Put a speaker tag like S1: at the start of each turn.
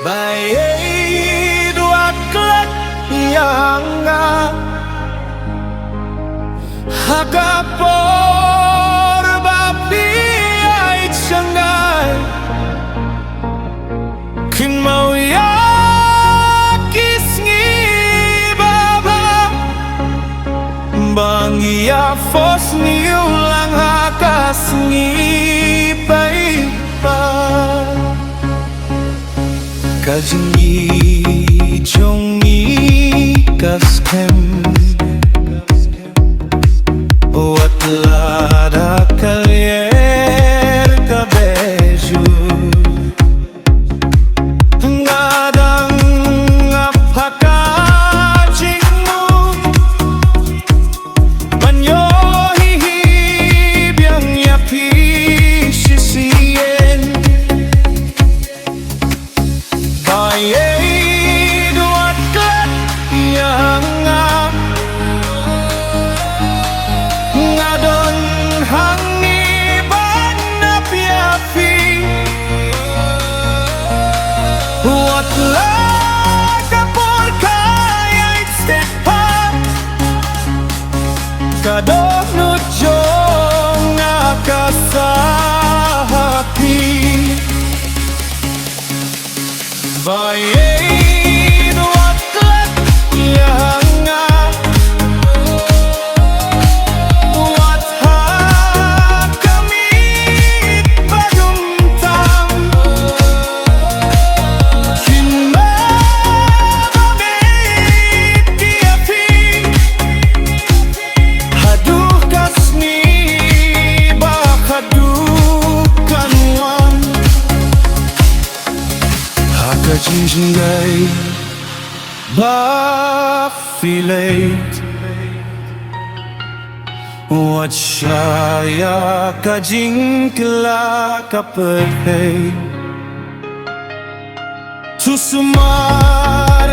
S1: Baieid klet yang Hakapor Baieid sangay Kin mau yakis ngi baba Bangia fos ni ulang hakas ngi baipa Kajingi jongi kaskem Watlada kalier kabeju Ngadang apakajingmu Manyohi biang yapi sisien Baieid klet yang ngadon hangi banap yapi Watlah kapor kayait stepan Kadoh nujong akasahapi Baieid klet yang Kajinjay Baieid Watshaya kajingkla kaperhei Tusumar